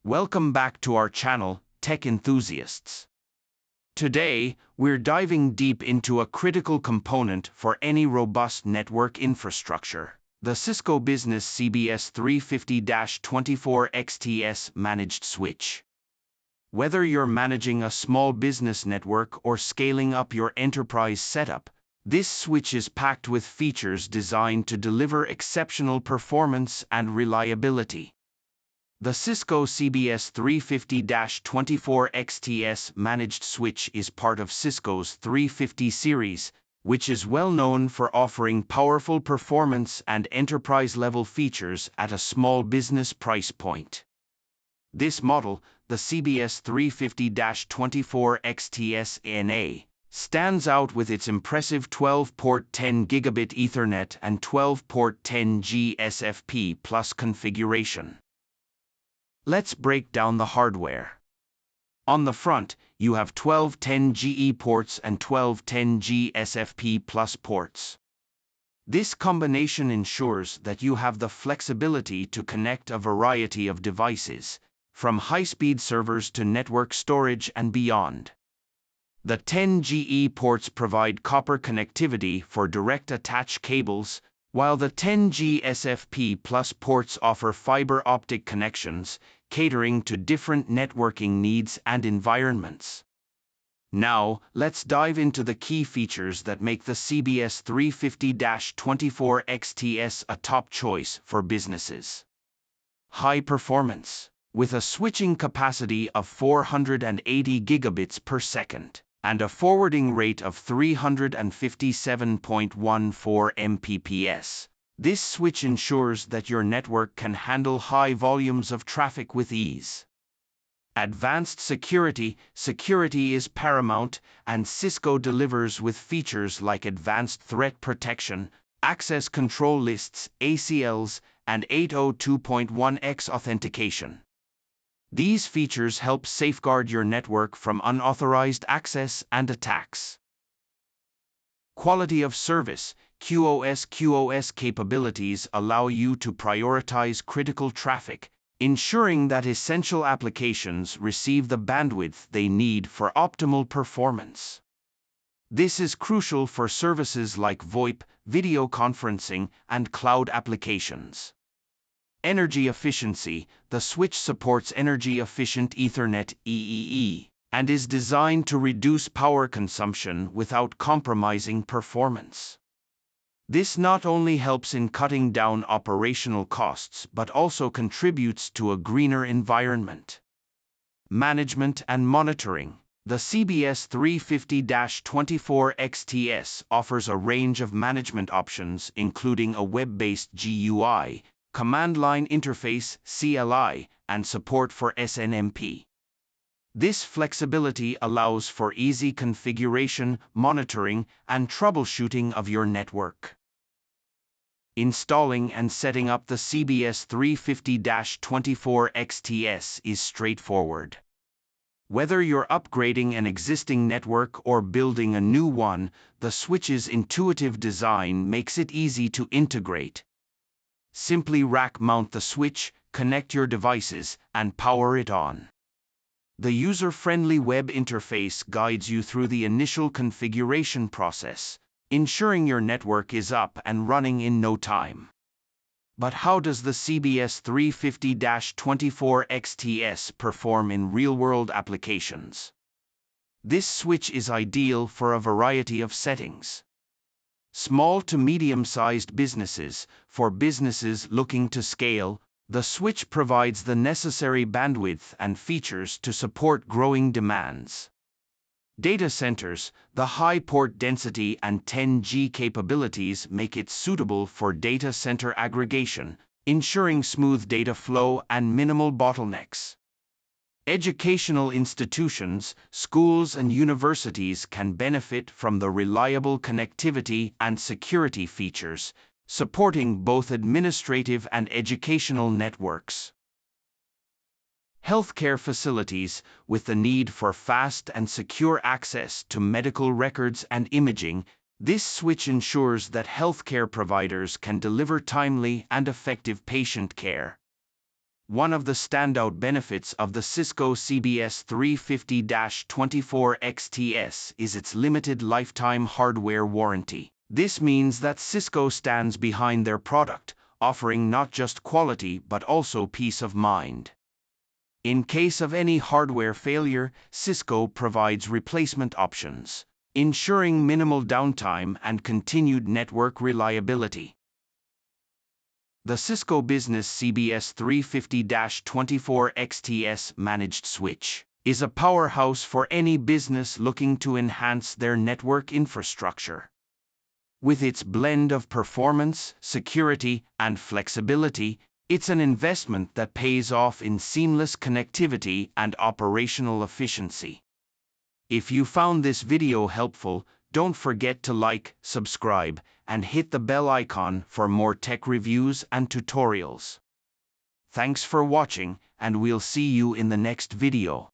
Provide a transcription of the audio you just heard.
Welcome back to our channel, Tech Enthusiasts. Today, we're diving deep into a critical component for any robust network infrastructure, the Cisco Business CBS350-24XTS managed switch. Whether you're managing a small business network or scaling up your enterprise setup, this switch is packed with features designed to deliver exceptional performance and reliability. The Cisco CBS350-24XTS managed switch is part of Cisco's 350 series, which is well known for offering powerful performance and enterprise-level features at a small business price point. This model, the CBS350-24XTS NA, stands out with its impressive 12-port 10 gigabit Ethernet and 12-port 10G SFP Plus configuration. Let's break down the hardware. On the front, you have 12 10G ports and 12 10G SFP Plus ports. This combination ensures that you have the flexibility to connect a variety of devices, from high-speed servers to network storage and beyond. The 10G ports provide copper connectivity for direct attach cables, while the 10G SFP Plus ports offer fiber optic connections, catering to different networking needs and environments. Now, let's dive into the key features that make the CBS 350-24XTS a top choice for businesses. High performance. With a switching capacity of 480 gigabits per second and a forwarding rate of 357.14 Mbps, this switch ensures that your network can handle high volumes of traffic with ease. Advanced security. Security is paramount, and Cisco delivers with features like advanced threat protection, access control lists, ACLs, and 802.1x authentication. These features help safeguard your network from unauthorized access and attacks. Quality of service. QoS capabilities allow you to prioritize critical traffic, ensuring that essential applications receive the bandwidth they need for optimal performance. This is crucial for services like VoIP, video conferencing, and cloud applications. Energy efficiency. The switch supports energy-efficient Ethernet EEE and is designed to reduce power consumption without compromising performance. This not only helps in cutting down operational costs but also contributes to a greener environment. Management and monitoring. The CBS 350-24XTS offers a range of management options including a web-based GUI, command line interface (CLI), and support for SNMP. This flexibility allows for easy configuration, monitoring, and troubleshooting of your network. Installing and setting up the CBS 350-24XTS is straightforward. Whether you're upgrading an existing network or building a new one, the switch's intuitive design makes it easy to integrate. Simply rack mount the switch, connect your devices, and power it on. The user-friendly web interface guides you through the initial configuration process, ensuring your network is up and running in no time. But how does the CBS 350-24XTS perform in real-world applications? This switch is ideal for a variety of settings. Small to medium-sized businesses. For businesses looking to scale, the switch provides the necessary bandwidth and features to support growing demands. Data centers. The high port density and 10G capabilities make it suitable for data center aggregation, ensuring smooth data flow and minimal bottlenecks. Educational institutions, schools and universities can benefit from the reliable connectivity and security features, supporting both administrative and educational networks. Healthcare facilities. With the need for fast and secure access to medical records and imaging, this switch ensures that healthcare providers can deliver timely and effective patient care. One of the standout benefits of the Cisco CBS350-24XTS is its limited lifetime hardware warranty. This means that Cisco stands behind their product, offering not just quality but also peace of mind. In case of any hardware failure, Cisco provides replacement options, ensuring minimal downtime and continued network reliability. The Cisco Business CBS350-24XTS managed switch is a powerhouse for any business looking to enhance their network infrastructure. With its blend of performance, security, and flexibility, it's an investment that pays off in seamless connectivity and operational efficiency. If you found this video helpful, don't forget to like, subscribe, and hit the bell icon for more tech reviews and tutorials. Thanks for watching, and we'll see you in the next video.